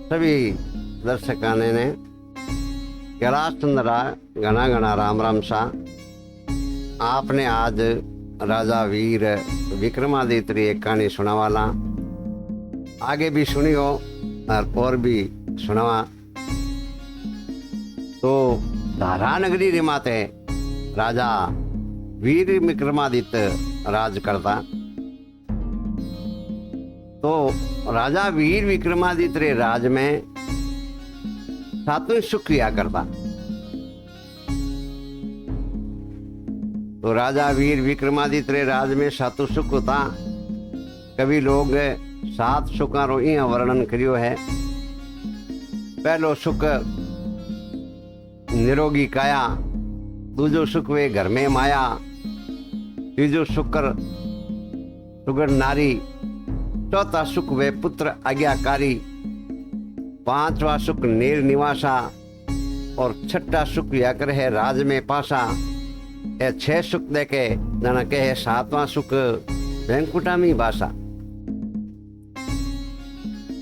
सभी दर्शकाने ने कैलाश चंद्रा घना घना राम राम सा। आपने आज राजा वीर विक्रमादित्य की एक कहानी सुनावाला, आगे भी सुनी हो और भी सुनावा। तो धारा नगरी रे माते राजा वीर विक्रमादित्य राज करता। तो राजा वीर विक्रमादित्य रे राज में सातवें सुख किया करता। तो राजा वीर विक्रमादित्य रे राज में सातु सुख होता। कभी लोग 7 सुखों रो यहाँ वर्णन करियो है। पहलो सुख निरोगी काया, दूजो सुख वे घर में माया, तीजो शुक्र सुगढ़ नारी, चौथा सुख वे पुत्र आज्ञाकारी, 5वां सुख नीर निवासा और 6ठा सुख याकर है राज में पासा। ये 6 सुख देके जना कहे 7वां सुख वैंकुटा में बासा।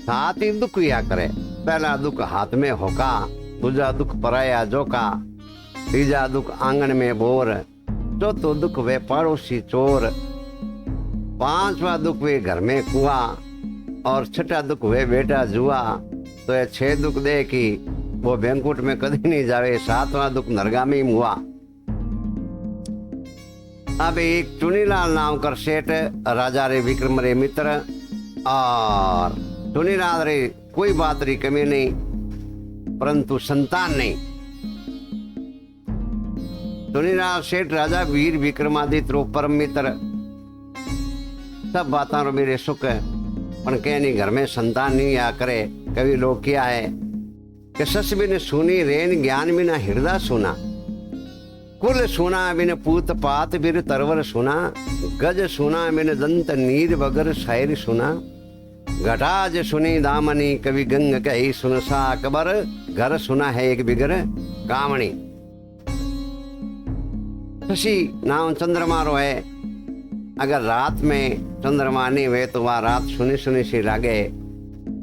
7 ही दुख या करे। पहला दुख हाथ में होका, दूजा दुख पराया जोका, तीजा दुख आंगन में बोर, चौथो दुख वे पड़ोसी चोर, 5वां दुख वे घर में कुआ और 6ठा दुख वे बेटा जुआ। तो ये 6 दुख दे कि वो बैंकुट में कभी नहीं जावे। 7वां दुख नरगामी मुआ। अब एक चुनीलाल नाम कर सेठ राजा रे विक्रम रे मित्र, और चुनीलाल रे कोई बात री कमी नहीं, परंतु संतान नहीं। चुनीलाल सेठ राजा वीर विक्रमादित्य रो परम मित्र, सब बातों रो मेरे सुख, पर कहनी घर में संतान नहीं आ करे। कभी लोग क्या है कि सस बिन सुनी रेन ज्ञान बिना हृदय सुना, कुल सुना बिन पूत पात बिर तरवर सुना, गज सुना बिन दंत नीर बगर शायर सुना, घटाज सुनी दामनी कवि गंग कही सुन सा अकबर, घर सुना है एक बिगर कामणी। शशि नाम चंद्रमा रो है। अगर रात में चंद्रमा नहीं हुए तो वह रात सुनी सुनी सी लागे।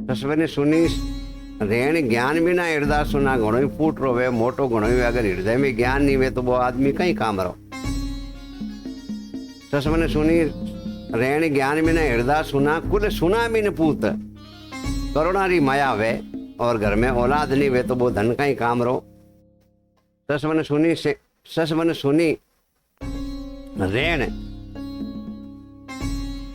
ससबने सुनी रेण ज्ञान बिना हृदय सुना, घणो ही फूट रो वे मोटो घणो ही। अगर हृदय में ज्ञान नहीं हुए तो वो आदमी कहीं काम रो। ससबने सुनी रेण ज्ञान बिना हृदय सुना, कुल सुना बिन पूत, करुणारी माया वे, और घर में औलाद नहीं वे तो वो धन का ही काम रो। ससबने सुनी रेण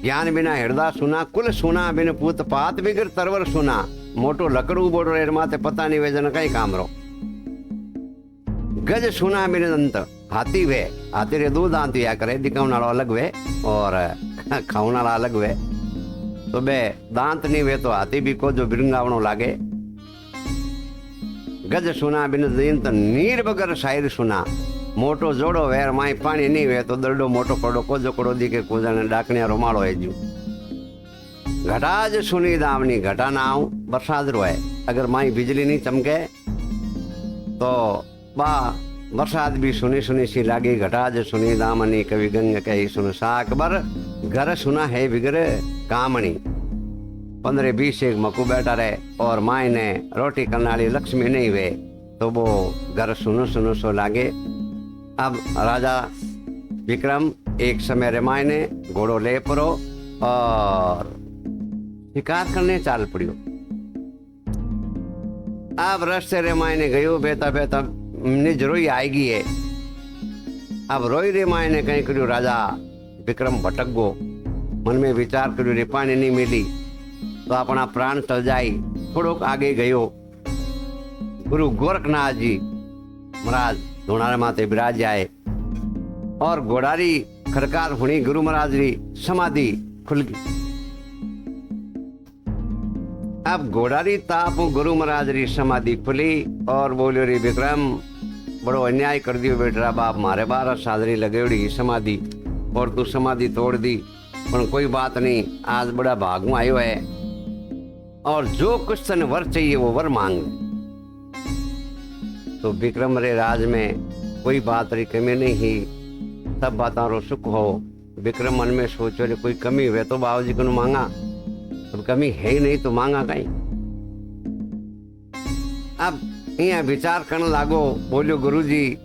ज्ञान बिना हृदय सुना, कुल सुना बिन पूत पात बिगर तरवर सुना, मोटो लकड़ू बोड़ो रे माते पता नहीं वे जन कई काम रो। गज सुना बिन दंत, हाथी वे, हाथी रे 2 दांत या करे, दिखाने वाला अलग वे और खाने वाला अलग वे। तो बे दांत नहीं वे तो हाथी भी को जो बिरंगावणो लागे। गज सुना बिन दंत नीर बगर शायर सुना, मोटो जोड़ो वेर माई पानी नहीं वे तो दरडो मोटो पड़ो को जो कड़ो दी के कोजने डाकनिया रोमाड़ो है जू। घटाज सुनी दामनी, घटा नाव बरसात रो है। अगर माई बिजली नहीं चमके तो बा बरसात भी सुनी सुनी सी लागी। घटाज सुनी दामनी कवि गंग कही सुन सा अकबर, घर सुना है बिगर कामणी। 15-20 एक मकू बैठा रहे और माई ने रोटी करनाली लक्ष्मी नहीं वे तो वो घर सुनो सुनो सो लागे। अब राजा विक्रम एक समय रेमाय ने घोड़ो ले परो और शिकार करने चाल पड़ियो। अब रस्ते रेमाय ने गयो, बेता बेता निज रोई आएगी है। अब रोई रेमाय ने कहीं करियो राजा विक्रम भटक गो। मन में विचार करियो रे पानी नहीं मिली तो अपना प्राण चल जाई। थोड़ो आगे गयो, गुरु गोरखनाथ जी महाराज धोनारे माते विराज आए और घोड़ारी खरकार हुई। गुरु महाराज री समाधि खुल गई। अब घोड़ारी ताप गुरु महाराज री समाधि खुली और बोलियो रे विक्रम, बड़ो अन्याय कर दियो बेटरा बाप, मारे 12 सादरी लगेड़ी समाधि और तू समाधि तोड़ दी। पर कोई बात नहीं, आज बड़ा भाग में आयो है और जो कुछ तन वर चाहिए वो वर मांग। तो विक्रम रे राज में कोई बात री कमी नहीं ही, सब बातों रो सुख हो। विक्रम मन में सोचो रे कोई कमी हुए तो बाबूजी को मांगा, अब कमी है ही नहीं तो मांगा कहीं। अब यहाँ विचार करने लागो, बोलियो गुरुजी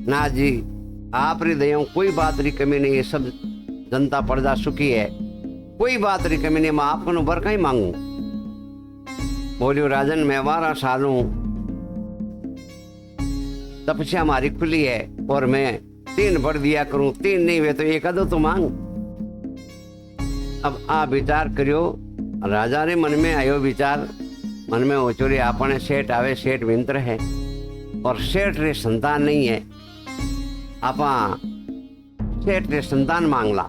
ना जी, आप री दया कोई बात री कमी नहीं है, सब जनता प्रजा सुखी है, कोई बात री कमी नहीं, मैं आपको बर कहीं मांगू। बोलियो राजन मैं 12 सालों तपस्या हमारी खुली है और मैं 3 भर दिया करूं, 3 नहीं हुए तो 1 आधो तो मांग। अब आ विचार करियो, राजा रे मन में आयो विचार, मन में ओचोरी आपने सेठ आवे, सेठ विंतर है और सेठ रे संतान नहीं है, आपा सेठ रे संतान मांगला।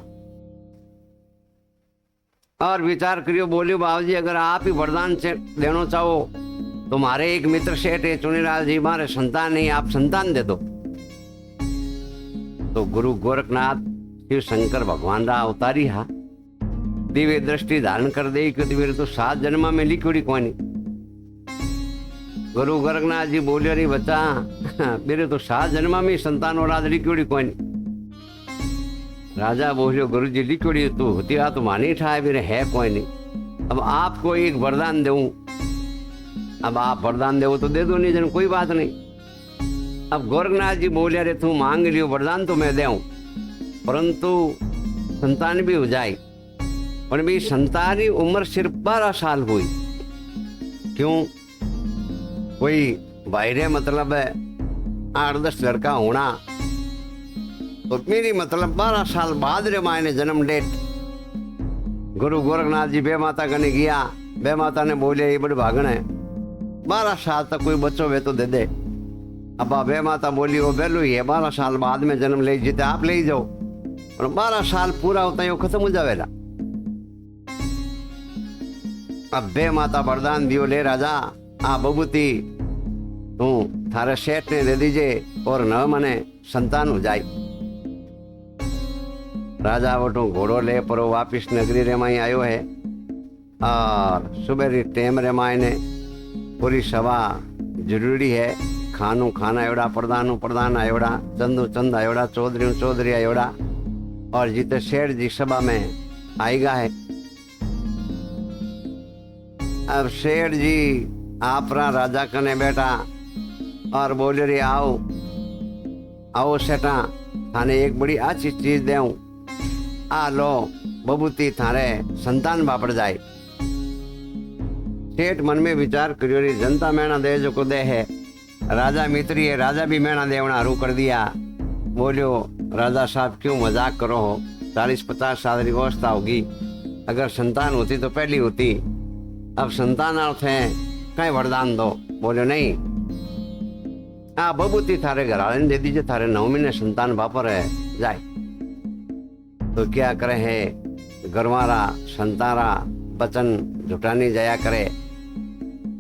और विचार करियो, बोलियो बाबूजी अगर आप ही वरदान से देना चाहो तो मारे एक मित्र सेठ है चुनीलाल जी, मारे संतान नहीं, आप संतान दे दो। तो गुरु गोरखनाथ शिव शंकर भगवान रा अवतारी हा, दिव्य दृष्टि धारण कर दे कि मेरे तो 7 जन्म में लिखोड़ी कोनी। गुरु गोरखनाथ जी बोलियो रे बच्चा, मेरे तो 7 जन्म में संतान औलाद लिखोड़ी कोनी। राजा बोलियो गुरु जी लिखोड़ी तू होती आ तो मानी ठाए, मेरे है कोई नहीं। अब आपको एक वरदान दूं, अब आप वरदान दो तो दे दो, नहीं जन कोई बात नहीं। अब गोरखनाथ जी बोले रे तू मांग लियो वरदान तो मैं देऊं, परंतु संतान भी हो जाए, पर भी संतान की उम्र सिर्फ 12 साल हुई। क्यों? कोई बाहरे मतलब 8-10 लड़का होना, तो मेरी मतलब 12 साल बाद रे मायने जन्म डेट। गुरु गोरखनाथ जी बे माता कने गया, बे माता ने बोले ये बड़े भागण है, 12 साल तक कोई बच्चों वे तो दे दे। अब बे माता बोली वो बेलू ही है, 12 साल बाद में जन्म ले जीते आप ले जाओ, और 12 साल पूरा होता है वो खत्म हो जावेला। अब बे माता वरदान दियो, ले राजा आ बबूती तू थारे सेठ ने दे दीजिए और न मने संतान हो जाए। राजा वटू घोड़ो ले परो वापिस नगरी रे माई आयो है, और सुबह री टेम रे माई ने पूरी सभा जरूरी है, खानू खाना एवड़ा, प्रधानू प्रधान आयोड़ा, चंदू चंद आयोड़ा, चौधरी चौधरी आयोड़ा, और जीते सेठ जी सभा में आएगा है। अब सेठ जी आपरा राजा कने बैठा और बोले रे आओ आओ सेठा, थाने एक बड़ी अच्छी चीज देऊं, आ लो बबूती थारे संतान बापड़ जाए। सेठ मन में विचार करियो रे जनता मेणा दे जो को दे है, राजा मित्री है, राजा भी मेणा देवना रू कर दिया। बोलियो राजा साहब क्यों मजाक करो हो, 40-50 साल की अवस्था होगी, अगर संतान होती तो पहली होती, अब संतान अर्थ है कहीं वरदान दो। बोलियो नहीं, आ बबूती थारे घर वाले दे दीजिए, थारे 9 महीने संतान बापर है जाए। तो क्या करे है, गरवारा संतारा बचन झुटानी जाया करे,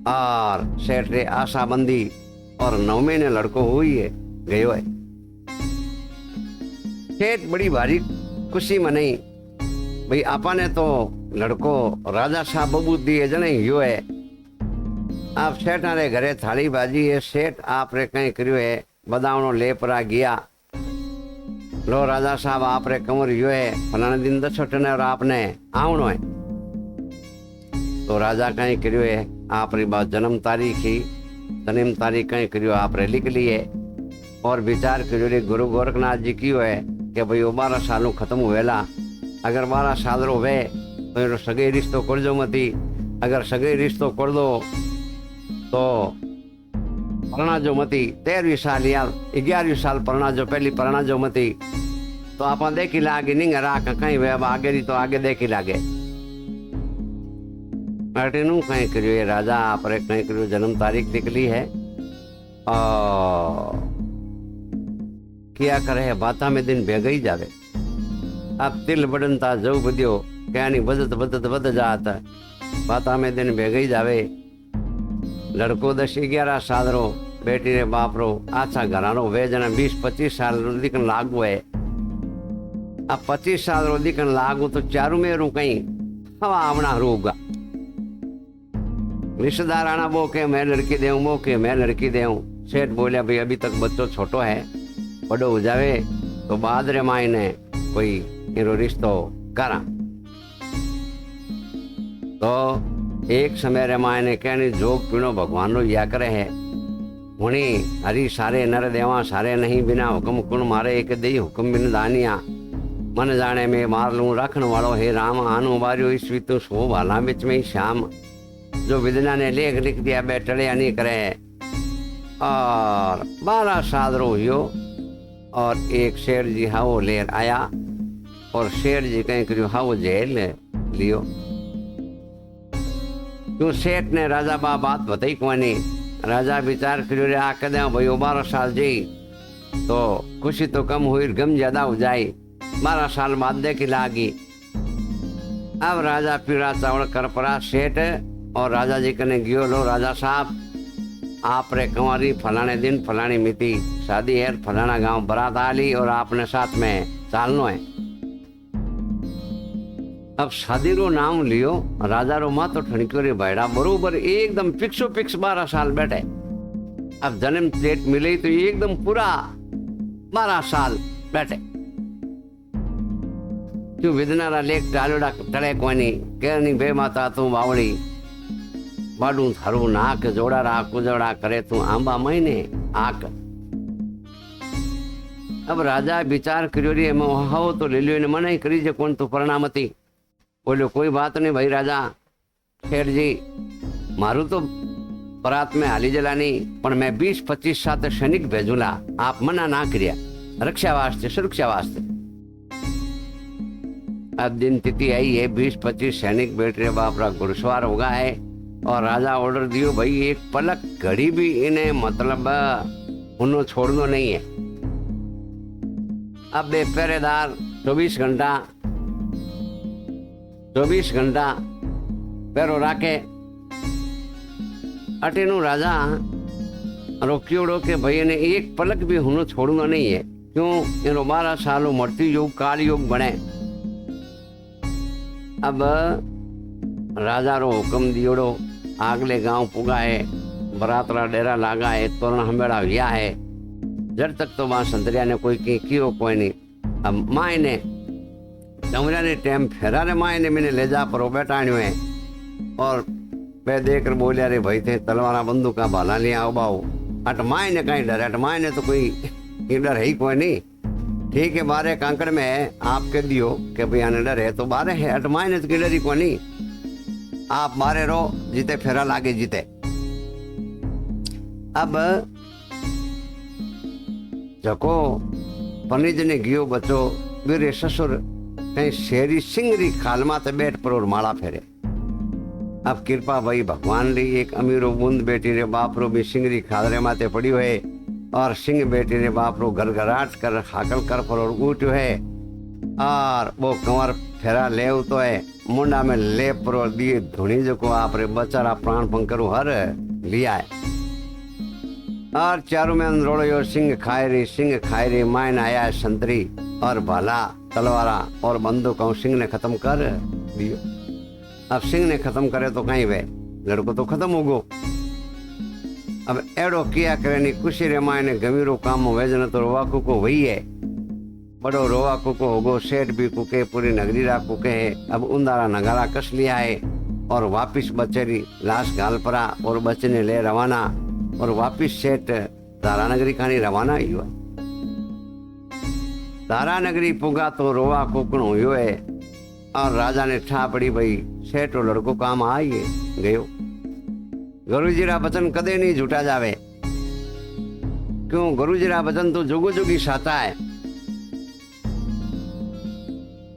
और सेठ रे आशा बंदी और 9 महीने लड़को हुई है गयो है। सेठ बड़ी भारी खुशी मनाई, भाई आपा ने तो लड़को राजा साहब बबू दिए जने यो है। आप सेठ रे घरे थाली बाजी है, सेठ आप रे कहीं करियो है, बदावनो लेपरा गया, लो राजा साहब आप रे कमर यो है, फलाने दिन 10 टने और आपने आवनो है। तो राजा कहीं करियो है, आप री बात जन्म तारीख ही जन्म तारीख कहीं करियो आप रे लिख लिए, और विचार करियो रे गुरु गोरखनाथ जी की है कि भाई वो 12 सालों खत्म हुएला, अगर 12 साल रो वे तो सगे रिश्तो कर दो मती, अगर सगे रिश्तो कर दो तो परणा जो मती 13वीं साल या 11वीं साल परणा जो, पहली परणा जो मती तो आप देखी लागे नहीं रा कहीं वे, अब आगे रही तो आगे देखी लागे। अटेनू कहीं करियो ये राजा आप रे कहीं करियो जन्म तारीख निकली है, और क्या करे है बाता में दिन भेग ही जावे। अब तिल बदनता जो बदियो क्या नहीं बदत बदत बद जाता, बाता में दिन भेग ही जावे। लड़को 10-11 साल रो, बेटी रे बाप रो अच्छा घरानो, वे जना 20-25 साल रो दिखन लागू है। अब 25 साल रो दिखन लागू तो चारू में रू कहीं हवा आवना रूगा, रिश्तेदार आना बो के मैं लड़की देऊं, बो के मैं लड़की देऊं। सेठ बोलिया भाई अभी तक बच्चों छोटो है, बड़ो हो जावे तो बाद रे मायने कोई इरो रिश्तो करा। तो एक समय रे माय ने कहनी जोग पीणो भगवान रो या करे है हुणी हरी सारे नर देवा सारे नहीं बिना हुक्म कुण मारे एक दई हुक्म बिन दानिया मन जाने में मार लूं रखन वालो हे राम आनु बारियो ईश्वी तू सो भाला बिच में ही श्याम जो विदना ने लेख लिख दिया बैठड़िया नहीं करे। और 12 साल रो हुयो और एक शेर जी हावो लेर आया और शेर जी कहीं करियो हावो जेल लियो। क्यों सेठ ने राजा बा बात बताई कोनी। राजा विचार करियो रे आ कदे भाई 12 साल जी तो खुशी तो कम हुई गम ज्यादा हो जाए 12 साल बाद देखी लागी। अब राजा पीड़ा चावल कर पड़ा सेठ और राजा जी कने गियो लो राजा साहब आप रे कंवारी फलाने दिन फलानी मिति शादी है फलाना गांव बारात आली और आपने साथ में चालनो है। अब शादी रो नाम लियो राजा रो माँ तो ठणक्यो रे बैठा बरोबर एकदम फिक्सो फिक्स 12 साल बैठे। अब जन्म डेट मिले तो एकदम पूरा 12 साल बैठे। क्यों विदनारा लेख डालोड़ा टड़े कोनी कहनी बे माता तू बावड़ी बाडू थारू नाक जोड़ा रा कुजड़ा करे तू आंबा महीने आक। अब राजा विचार करियो रे हाओ तो ले लियो ने मनाई करी जे कोण तू परिणामती बोलो कोई बात नहीं भाई राजा शेर जी मारू तो बरात में हाली जलानी पर मैं 20-25 साथ सैनिक भेजूला आप मना ना करिया रक्षा वास्ते सुरक्षा वास्ते। अब दिन तिथि आई है 20-25 सैनिक बैठ रहे बाप रा घुड़सवार होगा है और राजा ऑर्डर दियो भाई एक पलक घड़ी भी इन्हें मतलब उन्होंने छोड़ना नहीं है। अब बे पहरेदार 24 घंटा पैरो राखे अटेनु राजा रोकियोड़ो के भाई ने एक पलक भी हुनो छोड़ना नहीं है। क्यों इनो 12 सालों मृत्यु योग काल योग बने। अब राजा रो हुक्म दियोड़ो आगले गांव पुगा है बरातरा डेरा लागा है तोरण हमेड़ा व्या है जब तक तो वहां संतरिया ने कोई कियो कोई नहीं। अब माए ने कमरा ने टाइम फेरा रे माए ने मैंने ले जा पर बैठाण्यो है और मैं देख कर बोलिया रे भाई थे तलवारा बंदूका भाला लिया आओ बाओ अट माए ने कहीं डर अट माए ने तो कोई डर है ही कोई नहीं। ठीक है बारे कांकड़ में है आप कह दियो कि भाई आने डर है तो बारे है अट माए ने तो डर ही कोई नहीं आप मारे रो जीते फेरा लागे जीते। अब जको पनीज ने गियो बचो मेरे ससुर कहीं शेरी सिंगरी खाल माते बैठ पर और माला फेरे। अब कृपा भाई भगवान ली एक अमीरो बूंद बेटी रे बाप रो भी सिंगरी खाल रे माते पड़ी हुए और सिंह बेटी रे बाप रो गरगराट कर हाकल कर पर और उठ्यो है और वो कंवर फेरा ले तो है मुंडा में ले पर दिए धुनी जो को आप रे बचारा प्राण पंकरु हर लिया है। और चारों में अंदरोड़ो सिंह खाए रे मायन आया है संतरी और भाला तलवारा और बंदूक सिंह ने खत्म कर दियो। अब सिंह ने खत्म करे तो कहीं वे लड़को तो खत्म हो गो। अब एड़ो किया करे नी खुशी रे मायने गमीरो काम वेजन तो रोवाकू को वही है बड़ो रोवाकू को होगो सेठ भी कुके पूरी नगरी रा कुके है। अब उंदारा नगारा कस लिया है और वापिस बचेरी लाश गाल परा और बचने ले रवाना और वापिस सेठ दारा नगरी खानी रवाना हुआ। दारा नगरी पुगा तो रोवा कुकण हुयो है और राजा ने ठा पड़ी भाई सेठ और लड़को काम आइए गयो। गुरुजी रा वचन कदे नहीं झूठा जावे। क्यों गुरुजी रा वचन तो जुगो जुगी साचा है।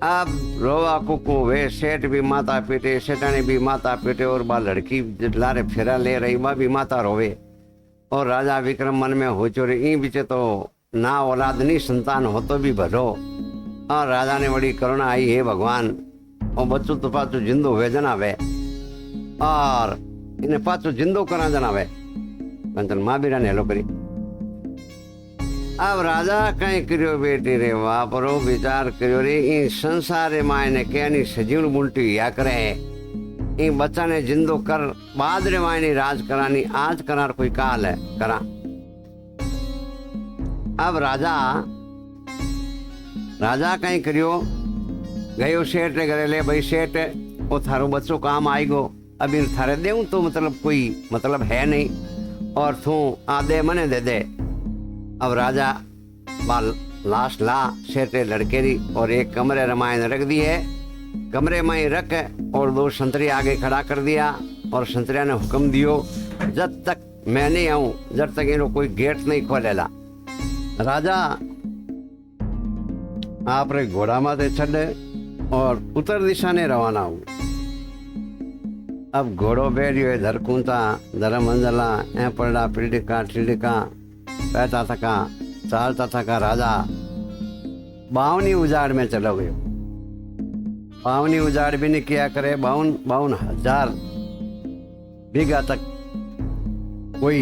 अब रोवा कुकू वे सेठ भी माता पीटे सेठाने भी माता पीटे और बा लड़की लारे फेरा ले रही बा भी माता रोवे और राजा विक्रम मन में हो चोरे ई बीचे तो ना औलाद नहीं संतान हो तो भी भरो। और राजा ने बड़ी करुणा आई हे भगवान और बच्चों तो पाचो जिंदो वे जनावे और इन्हें पाचो जिंदो करा जनावे कंचन माँ बीरा ने हेलो करी। अब राजा कहीं करियो बेटी रे वापरो विचार करियो रे इन संसारे मायने कहनी सजीवन बुलटी या करे इन बच्चा ने जिंदो कर बाद रे मायने राज करानी आज करार कोई काल है करा। अब राजा कहीं करियो गयो सेठ रे घरे ले भाई सेठ वो थारो बच्चो काम आई गो अब इन थारे देऊं तो मतलब कोई मतलब है नहीं, और तू आ दे मने दे दे। अब राजा बाल लाश ला सेटे लड़के री और एक कमरे रमायन रख दी है। कमरे में ही रख और 2 संतरी आगे खड़ा कर दिया और संतरिया ने हुक्म दियो जब तक मैं नहीं आऊं जब तक इन्हों कोई गेट नहीं खोलेला। राजा आप रे घोड़ा माथे चढ़े और उत्तर दिशा ने रवाना हुए। अब घोड़ो बैरियो है धरकूंता धर्म मंजला ए पड़ा पिड़िका टिड़िका पैता थका चालता थका राजा बावनी उजाड़ में चला गयो। बावनी उजाड़ भी नहीं किया करे 52,000 बीघा तक कोई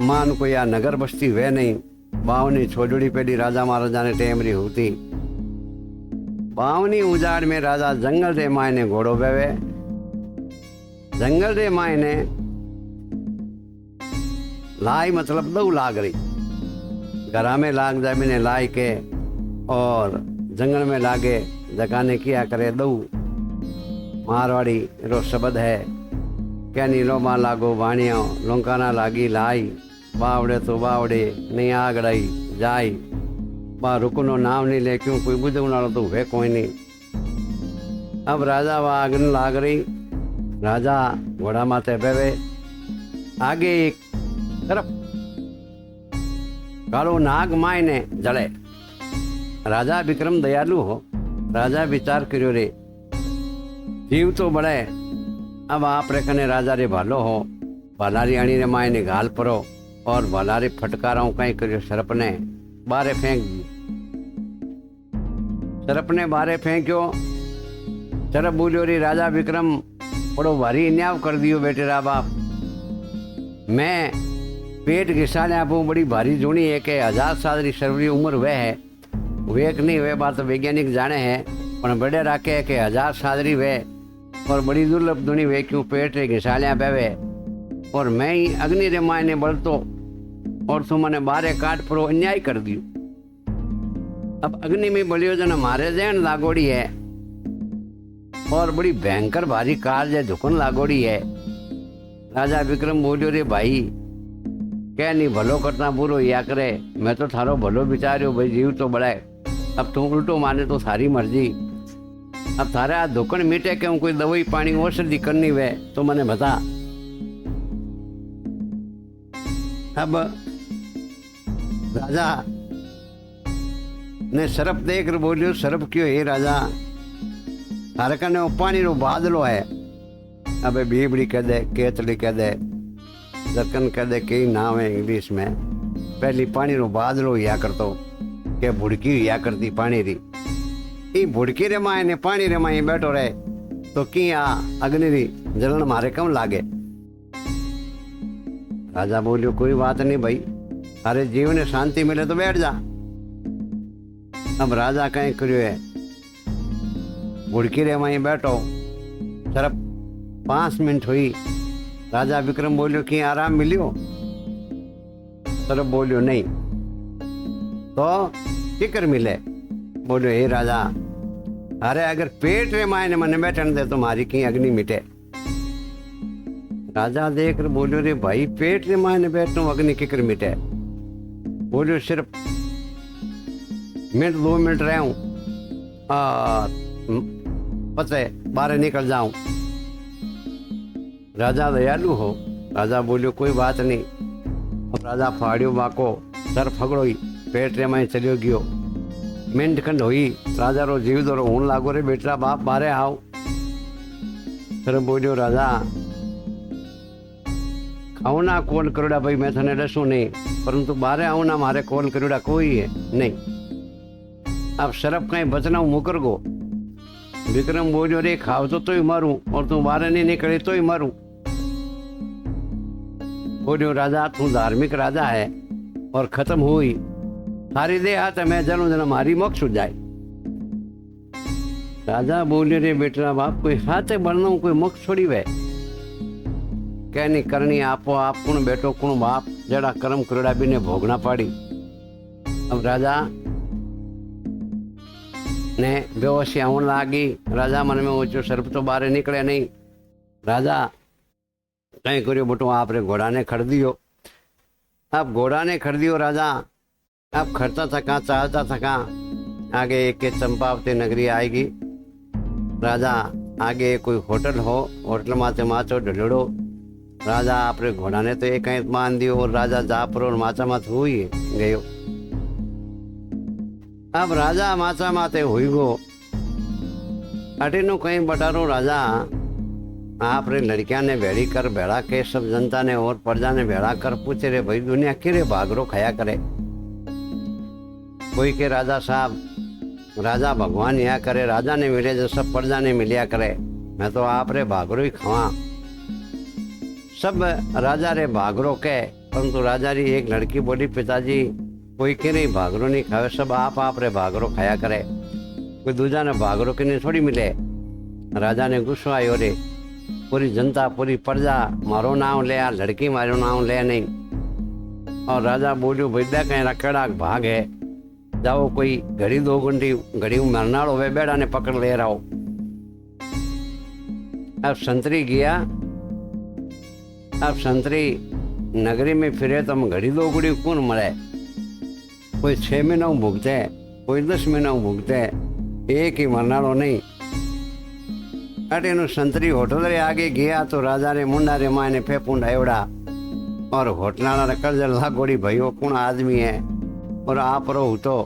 मान को या नगर बस्ती वे नहीं। बावनी छोजड़ी पेड़ी राजा महाराजा ने टेमरी होती। बावनी उजाड़ में राजा जंगल रे मायने घोड़ो बेवे। जंगल रे मायने लाई मतलब दऊ लाग रही। घरा में लाग जमीने लाई के और जंगल में लागे जगाने किया करे दऊ। मारवाड़ी रो शब्द है क्या नीलो मां लागो वाणिया लोंकाना लागी लाई बावड़े तो बावड़े नहीं आगड़ाई जाई बा रुकनो नाम नहीं ले क्यों कोई बुझ वालों तो वे कोई नहीं। अब राजा वह आगन लाग रही। राजा घोड़ा माथे बेवे आगे एक तरफ कालो नाग मायने जड़े। राजा विक्रम दयालु हो। राजा विचार करियो रे जीव तो बड़े अब आप रे कने राजा रे भालो हो। भालारी अणी रे मायने घाल परो और भालारी फटकाराओं कहीं करियो सरप ने बारे फेंक दी। सरप ने बारे फेंक्यो। सरप बोलियो रे राजा विक्रम बड़ो भारी अन्याय कर दियो बेटे रा बाप। मैं पेट घिसाने आपू बड़ी भारी जूनी है कि 1000 साल री सर्वरी उम्र वे है वेक नहीं वे बात वैज्ञानिक जाने हैं पण बड़े राखे है कि 1000 साल री वे और बड़ी दुर्लभ दुनी वे क्यों पेट रे घिसालिया पेवे और मैं ही अग्नि रे मायने बलतो और तू मने बारे काट परो अन्याय कर दियो। अब अग्नि में बलियो जन मारे जैन लागोड़ी है और बड़ी भयंकर भारी कार जे झुकन लागोड़ी है। राजा विक्रम बोलियो रे भाई क्या नहीं भलो करता बुरो या करे मैं तो थारो भलो विचार्यो भाई जीव तो बढ़ाए। अब तू उल्टो माने तो सारी मर्जी। अब थारे आ धोकन मीटे क्यों कोई दवाई पानी औषधि करनी वे तो मने बता। अब राजा ने सरप देख कर बोलियो सरप क्यों हे राजा थारे कने पानी रो बादलो है। अब बीबड़ी कह दे केतली कह दे दरकन कह दे कई नाम है इंग्लिश में। पहली पानी रो बादलो या करतो के बुड़की या करती पानी री। ई बुड़की रे माए ने पानी रे माए बैठो रहे तो की आ अग्नि री जलन मारे कम लागे। राजा बोलियो कोई बात नहीं भाई अरे जीव ने शांति मिले तो बैठ जा। अब राजा कहीं करियो है बुड़की रे माए बैठो। सिर्फ 5 मिनट हुई। राजा विक्रम बोलियो कि आराम मिलियो। सिर्फ बोलियो नहीं तो फिक्र मिले। बोलियो हे राजा अरे अगर पेट रे मायने मने बैठन दे तो मारी की अग्नि मिटे। राजा देख कर बोलियो रे भाई पेट रे मायने बैठो अग्नि किकर मिटे। बोलियो सिर्फ मिनट 2 मिनट रहूं पते बाहर निकल जाऊं। राजा दयालु हो। राजा बोलियो कोई बात नहीं। अब राजा फाड़ियो बाको सर फगड़ो ही पेट रे माय चलियो गयो। मिनट खंड हुई राजा रो जीव दो होन लागो रे बेटा बाप बारे आओ। फिर बोलियो राजा खाऊ ना कॉल करोड़ा भाई मैं थने डसू नहीं परंतु बारे आऊ ना मारे कॉल करोड़ा कोई है नहीं। अब शरफ कहीं बचना मुकर गो। विक्रम बोलियो रे खाओ तो ही मरूं और तू बारे नहीं निकले तो ही मरूं। बोलियो राजा तू धार्मिक राजा है और खत्म हुई थारी दे हाथ मैं जन्म जन्म मारी मोक्ष हो जाए। राजा बोलियो रे बेटा बाप कोई हाथे बढ़ना कोई मोक्ष छोड़ी वे कहनी करनी आपो आप कुण बेटो कुण बाप जड़ा कर्म करोड़ा भी ने भोगना पड़ी। अब राजा ने बेहोशी आवन लागी। राजा मन में ओचो सर्प तो बाहर निकले नहीं। राजा कहीं करो बटू आपने घोड़ा ने खरीदियो। अब घोड़ा ने खरीदियो राजा। अब खर्चा थका चाहता थका आगे एक के चंपावती नगरी आएगी। राजा आगे कोई होटल हो, होटल माथे माचो ढलड़ो। राजा आपरे घोड़ा ने तो एक मान दियो और राजा जापर और माचा माथे हुई गयो। अब राजा माचा माथे हुई गो। अटेनो कहीं बटारो राजा आपरे लड़किया ने भेड़ी कर भेड़ा के सब जनता ने और प्रजा ने भेड़ा कर पूछे रे भाई दुनिया किरे भागरो खाया करे। कोई के राजा साहब राजा भगवान या करे, राजा ने मिले जो सब प्रजा ने मिलिया करे, मैं तो आप रे भागरो ही खावा। सब राजा रे भागरो के, परंतु राजा री एक लड़की बोली पिताजी कोई के नहीं भागरो नहीं खावे, सब आप रे भागरो खाया करे, कोई दूजा ने भागरो के नहीं थोड़ी मिले। राजा ने गुस्सा आयो रे, पूरी जनता पूरी प्रजा मारो नाम ले आ, लड़की मारो नाम ले नहीं। और राजा बोलियो भैया कहीं रखेड़ा भाग है, जाओ कोई घड़ी 2 घड़ी मरनाड़ होवे बेड़ा ने पकड़ ले रहा हो। अब संतरी गया। अब संतरी नगरी में फिरे तो हम घड़ी 2 घड़ी कौन मरे, कोई 6 महीना भुगते, कोई 10 महीना भुगते, एक ही मरनाड़ो नहीं। अटे नु संतरी होटल रे आगे गया तो राजा रे मुंडा रे माय ने फेपूंड एवड़ा और होटलाना रे कर्ज लागोड़ी भाईओ कौन आदमी है और आप रो तो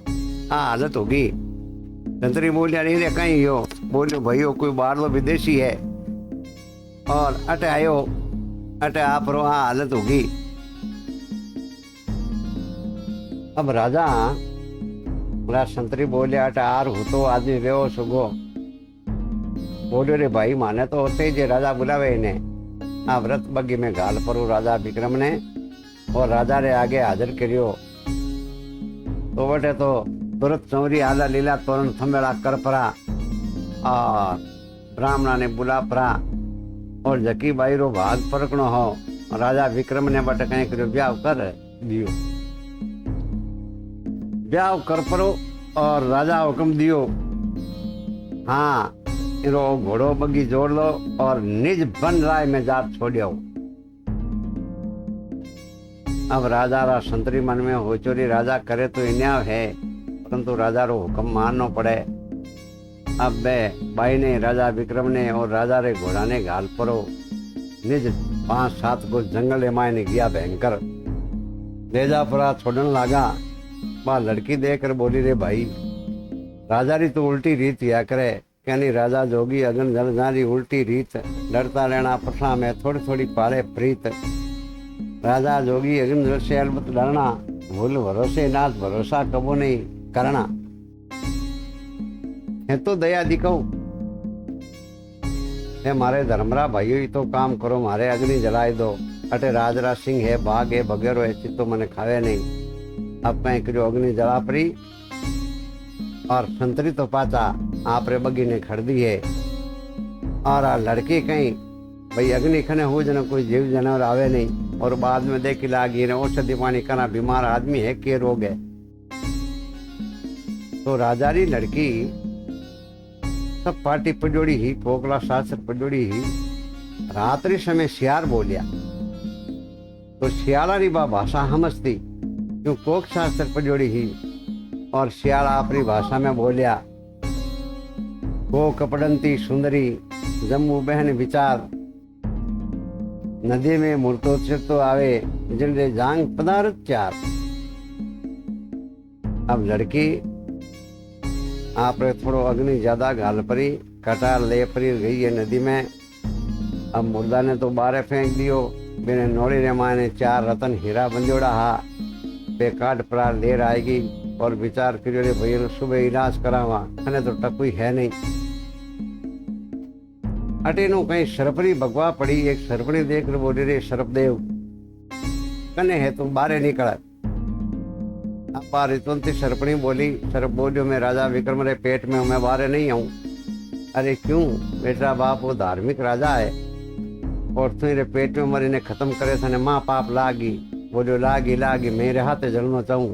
हालत होगी। संतरी बोलिया नहीं रे कहीं हो, बोलियो भाईओ कोई बाहर विदेशी है और अटे आयो, अटे आप रो हालत होगी। अब राजा संतरी बोलिया अटे आर हो तो आदमी वेो सुगो। बोलियो रे भाई माने तो होते ही जे राजा बुलावे इन्हें। आ व्रत बगी में गाल परू राजा विक्रम ने और राजा रे आगे हाजिर करियो तो बटे तो तुरंत चौरी आला लीला तोरण थमेड़ा कर परा और ब्राह्मणा ने बुला परा और जकी बाई रो भाग परकनो हो। राजा विक्रम ने बटे कहीं करियो ब्याह कर दियो, ब्याह कर परो और राजा हुक्म दियो हाँ इरो घोड़ो बगी जोड़ लो और निज बन राय में जात छोड़ियो। अब राजा रा संतरी मन में हो चोरी राजा करे तो इन्याव है, परंतु राजा रो हुक्म मानना पड़े। अब बे बाई ने राजा विक्रम ने और राजा रे घोड़ा ने गाल परो निज 5-7 को जंगल माय ने गया भयंकर ले जा परा छोड़न लागा। बा लड़की देकर बोली रे भाई राजा री तो उल्टी रीत या करे, कहनी राजा जोगी अगन जल जारी उल्टी रीत, डरता रहना पठा में थोड़ी थोड़ी पाले प्रीत। राजा जोगी अगन जल से अलबत डरना, भूल भरोसे नाथ भरोसा कबो नहीं करना। है तो दया दिखाओ है मारे धर्मरा भाइयों ही तो काम करो, मारे अग्नि जलाए दो। अटे राजरा सिंह है बाघ है बगैरो है चित्तो मने खावे नहीं। अब कहीं करो अग्नि जला परी और संतरी तो पाचा आप रे बगी ने खरीदी है। और आ लड़की कहीं भाई अग्नि खने हो जन कोई जीव जानवर आवे नहीं और बाद में देखी लागी ने औषधि पानी करा बीमार आदमी है के रोग है। तो राजारी लड़की सब पार्टी पजोड़ी ही कोकला शास्त्र पजोड़ी ही रात्रि समय सियार बोलिया तो सियालारी बा भाषा समझती क्यों कोक शास्त्र पजोड़ी ही और सियाला अपनी भाषा में बोलिया को कपड़ंती सुंदरी जम्मू बहन विचार नदी में मूर्तो चिरतो आवे जिनरे जांग पदार्थ चार। अब लड़की आप थोड़ो अग्नि ज्यादा घाल परी कटार ले परी गई है नदी में। अब मुर्दा ने तो बारे फेंक दियो, बिने नोड़ी रे माँ ने 4 रतन हीरा बंजोड़ा हा बेकाट प्रार लेर आएगी और विचार करियो रे भैया सुबह इलाज करावा अने तो टकुई है नहीं। अटेनो कहीं सरपरी भगवा पड़ी, एक सरपणी देख रे बोली रे सरपदेव कने है तुम बारे निकल। अब रितवंती सरपणी बोली, सरप बोलियो मैं राजा विक्रम रे पेट में मैं बारे नहीं आऊं। अरे क्यों बेटा बाप वो धार्मिक राजा है और तुम रे पेट में मरी ने खत्म करे थे माँ पाप लागी। बोलियो लागी लागी मेरे हाथ जलना चाहूं।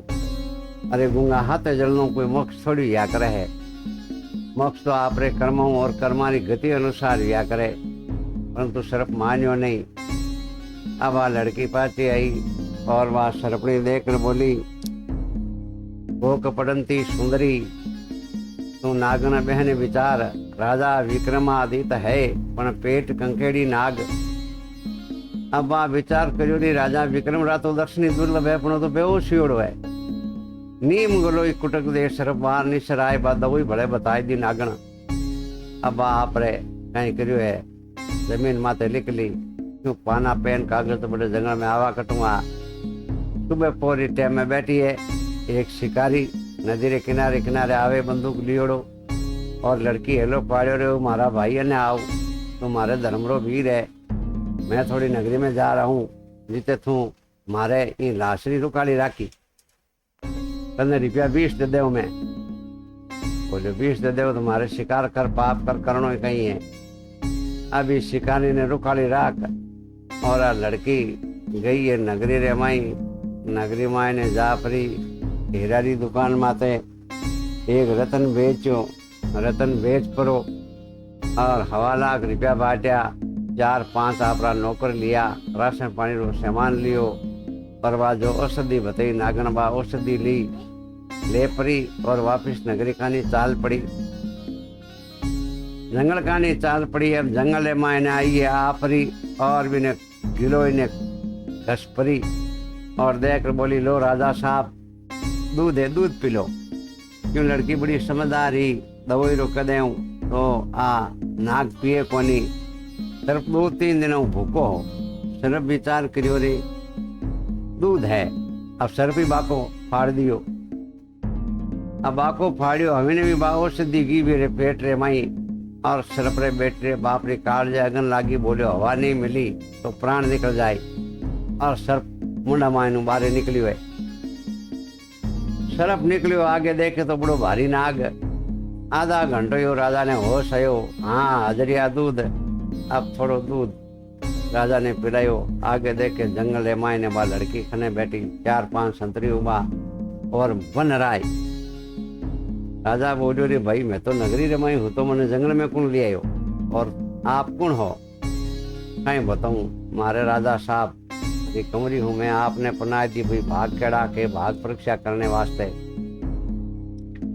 अरे गुंगा हाथ जलनो कोई मोक्ष थोड़ी या करे है, मोक्ष तो आप रे कर्मों और कर्मारी गति अनुसार या करे। परंतु सर्प मान्यो नहीं। अब वह लड़की पाती आई और वह सर्पणी देखकर बोली, भोक पड़ंती सुंदरी, तू नागन बहन विचार, राजा विक्रमादित्य है पण पेट कंकेड़ी नाग। अब वह विचार करियो री राजा विक्रम रा तो दर्शनी दुर्लभ है पण तो बेहोश होड़ो है। नीम गलोई कुटक दे सर्प बार निशराय बा दवई भले बताई दी नागण। अब वह आप रे कहीं करियो है, जमीन माते लिख ली, क्यों पाना पेन कागज तो बड़े जंगल में आवा कटूंगा। सुबह पूरी टाइम में बैठी है, एक शिकारी नदी रे किनारे किनारे आवे बंदूक लियोड़ो और लड़की हेलो पाड़ो रे, मारा भाई ने आओ, तो मारे धर्मरो वीर है, मैं थोड़ी नगरी में जा रहा हूँ, जीते तू मारे ई लाशरी रुकाली राखी, तने रुपया 20 दे देव। मैं बोले 20 दे देव, तुम्हारे शिकार कर पाप कर करनो ही कहीं है। अभी शिकारी ने रुकाली राख और आ लड़की गई है नगरी रे माई। नगरी माई ने जा परी हीरा री दुकान माते एक रतन बेचो, रतन बेच परो और 1.25 लाख रुपया बांटा। 4-5 आपरा नौकर लिया, राशन पानी रो सामान लियो, परवा जो औषधि बताई नागन बा औषधि ली ले परी और वापिस नगरी खानी चाल पड़ी। जंगल खानी चाल पड़ी। अब जंगल में ने आई है आपरी और भी ने गिलो ने घस परी और देख बोली, लो राजा साहब दूध है, दूध पी लो। क्यों लड़की बड़ी समझदार ही, दवाई रो कदे तो आ नाग पिए कोनी, सिर्फ 2-3 दिन भूखो हो। सिर्फ विचार करियो रे, दूध है। अब सिर्फ ही बाको फाड़ दियो। अब बाको फाड़ियो, हमें भी बा औषधि की भी रे पेट रे माई और सिर्फ रे बेट रे बाप रे काल जे अगन लागी। बोलियो हवा नहीं मिली तो प्राण निकल जाए और सर्प मुंडा मायनु बारे निकलियो है। सर्प निकलियो, आगे देखे तो बड़ो भारी नाग। आधा घंटो यो राजा ने होश आयो, हाँ हजरिया दूध। अब थोड़ो दूध राजा ने पिलायो। आगे देखे जंगल माई ने बा लड़की खने बैठी, 4-5 संतरी उबा और बन राय। राजा बोलियो रे भाई, मैं तो नगरी रे माई हूँ, तो मैंने जंगल में कौन ले आयो और आप कौन हो? कहीं बताऊं मारे राजा साहब, ये कमरी हूँ मैं, आपने पनाह दी भाई भाग केड़ा के भाग परीक्षा करने वास्ते।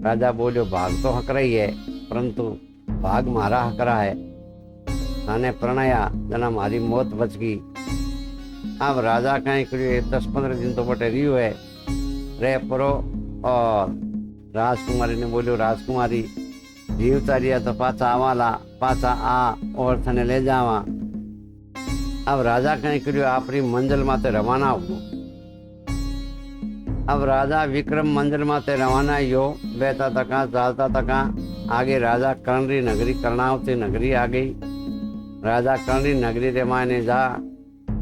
राजा बोलियो भाग तो हकरा ही है, परंतु भाग मारा हकरा है। थाने प्रणया जना मारी मौत बच गई। अब राजा कहीं करियो 10-15 दिन तो बटे रियो है रे परो। और राजकुमारी ने बोलियो, राजकुमारी जीव तारिया तो पाछा आवाला, पाछा आ और थने ले जावा। अब राजा कहीं करियो आपरी मंजिल माते रवाना हो। अब राजा विक्रम मंजिल माते रवाना यो, बेता तका चालता तका। आगे राजा कर्णरी नगरी, कर्णावती नगरी आ गई। राजा कर्णरी नगरी रे मायने जा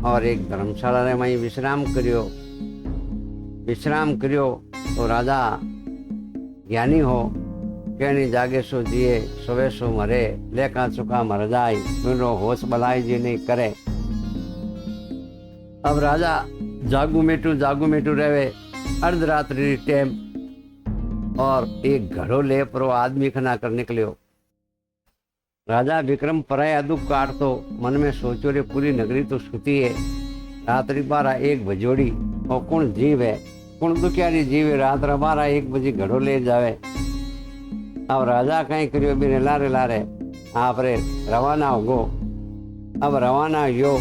और एक धर्मशाला रे माई विश्राम करियो। विश्राम करियो तो राजा ज्ञानी हो, कहनी जागे सो जिए, सोवे सो मरे, लेका चुका मर जाए, मेरो होश बलाई जी नहीं करे। अब राजा जागू मेटू रहे। अर्धरात्रि टाइम और एक घड़ो ले पर आदमी खना कर निकलियो। राजा विक्रम पराया दुख काटतो, मन में सोचो रे पूरी नगरी तो सुती है, रात्रि 12-1 बजोड़ी और कौन जीव है, कौन दुखियारी जीव है, रात 12-1 बजे घड़ो ले जावे। अब राजा कहीं करियो बिने लारे आप रे रवाना होगो। अब रवाना यो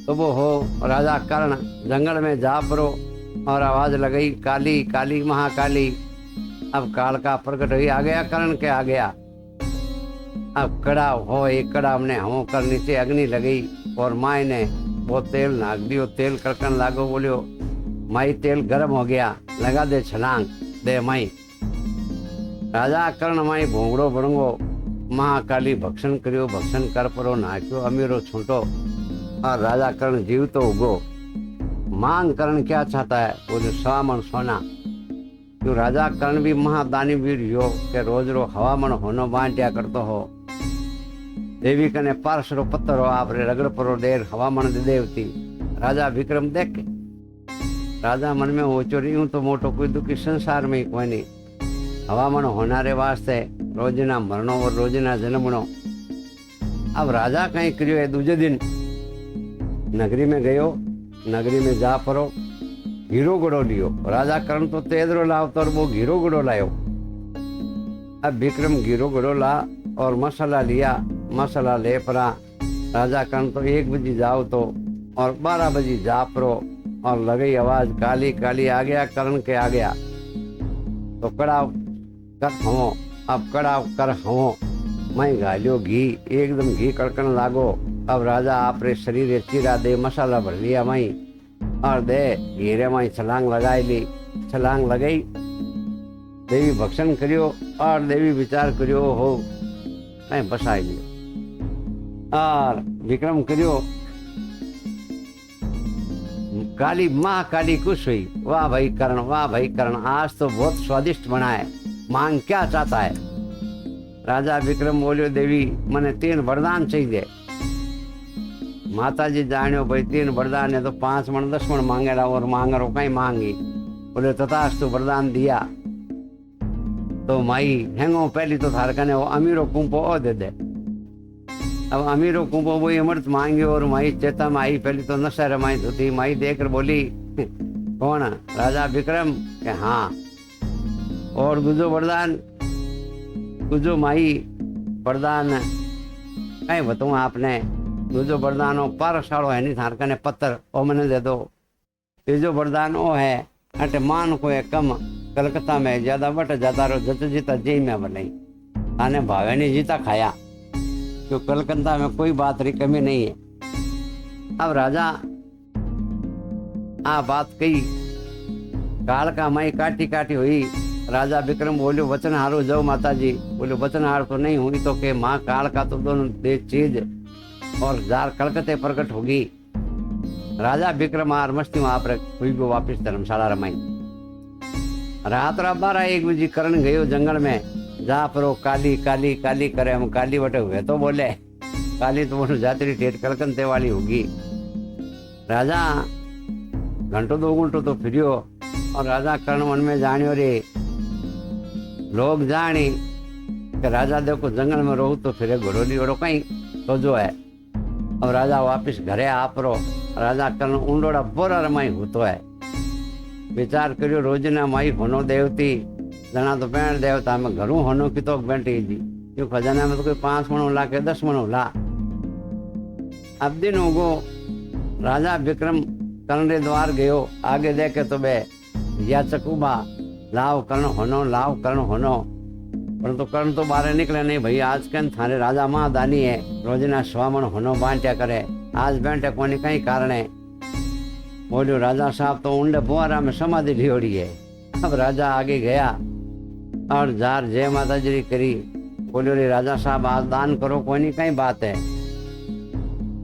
तो वो हो राजा कर्ण जंगल में जा परो और आवाज लगाई, काली काली महाकाली। अब काल का प्रकट हुई, आ गया कर्ण के आ गया। अब कड़ा हो, एक कड़ा हमने हो कर नीचे अग्नि लगी और माई ने वो तेल नाग दियो। तेल कड़कन लागो, बोलियो माई तेल गर्म हो गया, लगा दे छलांग दे माई। राजा कर्ण माई भोंगड़ो बड़ंगो, महाकाली भक्षण करियो, भक्षण कर परो नाख्यो अमीरो छूटो और राजा कर्ण जीव तो उगो। मांग कर्ण क्या चाहता है, बोले 100 मन सोना। क्यों राजा कर्ण भी महादानी वीर यो के रोज रो हवामन होनो बांटिया करतो हो। देवी कने पारसरो पत्थरो आप रे रगड़ परो देर हवामन दे देवती। राजा विक्रम देखे, राजा मन में हो चोरी हूं तो मोटो कोई दुखी संसार में कोई नहीं। हवामन होनारे वास्ते रोजना मरणो और रोजना जन्मनो। अब राजा कहीं करियो है दूजे दिन नगरी में गयो, नगरी में जा परो घीरो घोड़ो लियो। राजा कर्ण तो तेजरो लाव तो वो घीरो घोड़ो लायो। अब विक्रम घीरो घोड़ो ला और मसाला लिया, मसाला ले परा। राजा कर्ण तो 1 बजे जाओ तो और 12 बजे जा परो और लगी आवाज काली काली आ गया, कर्ण के आ गया तो कड़ाव कर हवो, अब कड़ाव कर हवो। मैं घालियो घी, एकदम घी कड़कन लागो। अब राजा आपरे शरीर चीरा दे मसाला भर लिया मई और दे घेरे में छलांग लगाई ली। छलांग लगाई, देवी भक्षण करियो और देवी विचार करियो हो कहीं बसाई लियो और विक्रम करियो। काली माँ काली खुश हुई, वाह भाई कर्ण, वाह भाई कर्ण, आज तो बहुत स्वादिष्ट बना है, मांग क्या चाहता है। राजा विक्रम बोलियो देवी मने 3 वरदान चाहिए। माता जी जानियो भाई 3 वरदान है तो 5 मन 10 मन मांगेला और मांगरो कहीं मांगी। बोले तथास्तु वरदान दिया। तो माई हेंगो पहली तो थार कने वो अमीरो कुंपो ओ दे दे। अब अमीरो कुंपो वो अमृत मांगियो और माई चेता में आई। पहली तो नशा रमाई धोती। माई देखकर बोली कौन? राजा विक्रम के हाँ। और दूजो वरदान? दूजो माई वरदान कहीं बताऊं आपने। दूजो वरदान ओ पारसाड़ो है नहीं थार कने पत्थर ओ मैंने दे दो। तीजो वरदान ओ है अटे मान को है कम, कलकत्ता में ज्यादा बट जाता रो जत जीता जी में भलाई आने भावे नहीं जीता खाया, तो कलकत्ता में कोई बात री कमी नहीं है। अब राजा आ बात कही, काल का माई काटी काटी हुई। राजा विक्रम बोलियो वचन हारो जाओ माता जी। बोलियो वचन हार तो नहीं हुई तो के माँ काल का तो दोनों दे चीज और जार कलकत्ते प्रकट होगी। राजा विक्रम आर मस्ती वहां पर हुई गो वापिस धर्मशाला रमाई। रात 12-1 बजे करण गयो जंगल में। जा परो काली काली काली करे। हम काली बटे हुए तो बोले काली तो वो जाती ठेठ कलकत्ते वाली होगी। राजा घंटो 2 घंटो तो फिरियो और राजा कर्ण मन में जानियो रे लोग जानी कि राजा देखो जंगल में रहू तो फिर घोड़ोली ओड़ो कहीं तो जो है। अब राजा वापिस घरे आपरो। राजा कर्ण ऊंडोड़ा बोरा रमाई होतो है। विचार करियो रोजना माई होनो देवती जना तो पेड़ देवता में घरू होनो की तो बेटी जी क्यों खजाना में तो कोई 5 मणो ला के 10 मणो ला। अब दिन होगो राजा विक्रम कर्ण रे द्वार गयो। आगे देखे तो बे या चकुबा लाव कर्ण होनो, लाव कर्ण होनो। परंतु कर्ण तो बाहर निकले नहीं। भाई आज कन थारे राजा माँ दानी है, रोजना स्वामण होनो बांट्या करे, आज बेंटे कोनी कहीं कारण है। बोलियो राजा साहब तो ऊंडे बुआरा में समाधि लियोड़ी है। अब राजा आगे गया और जार जय माता जी करी। बोलियो रे राजा साहब आज दान करो, कोई नहीं कहीं बात है।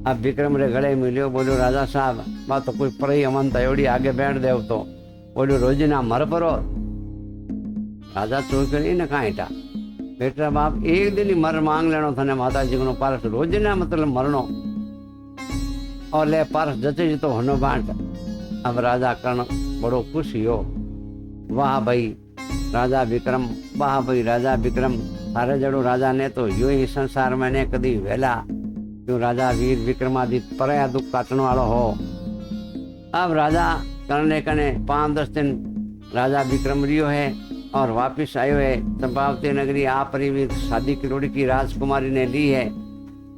अब विक्रम रे गले मिलियो। बोलियो राजा साहब बात तो कोई पढ़ी अमन तयोड़ी आगे बैठ देव तो। बोलियो रोजना मर परो। राजा चोक नहीं न कहा बेटा बाप एक दिन ही मर मांग लेनो थने माता जी को पारस रोजना मतलब मरनो और ले पारस जचे जी तो होनो बांट। अब राजा कर्ण बड़ो खुश हो। वाह भाई राजा विक्रम, वाह भाई राजा विक्रम, सारे जड़ो राजा ने तो यो ही संसार में ने कदी वेला क्यों राजा वीर विक्रमादित्य परया दुख काटने वालो हो। अब राजा कर्ण ने कने 5-10 दिन राजा विक्रम रियो है और वापिस आयो है। चंपावती नगरी आप भी शादी किरोड़ी की राजकुमारी ने ली है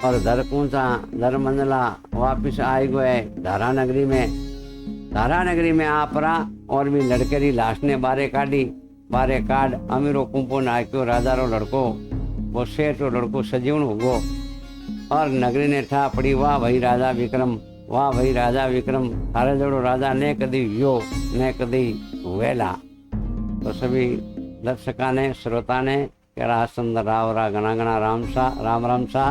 और धरकुंचा धरमंडला वापिस आए गए है धारा नगरी में। धारा नगरी में आप रहा और भी लड़के री लाश ने बारे काटी। बारे काट अमीरो कुंपो नाक्यो राजा रो लड़को वो सेठ रो लड़को सजीवन होगो और नगरी ने ठा पड़ी। वाह भाई राजा विक्रम, वाह भाई राजा विक्रम, थारे जड़ो राजा ने कदी यो ने कदी वेला। तो सभी दर्शका ने श्रोता ने केड़ा सुंदर राव रा गना गना राम राम सा।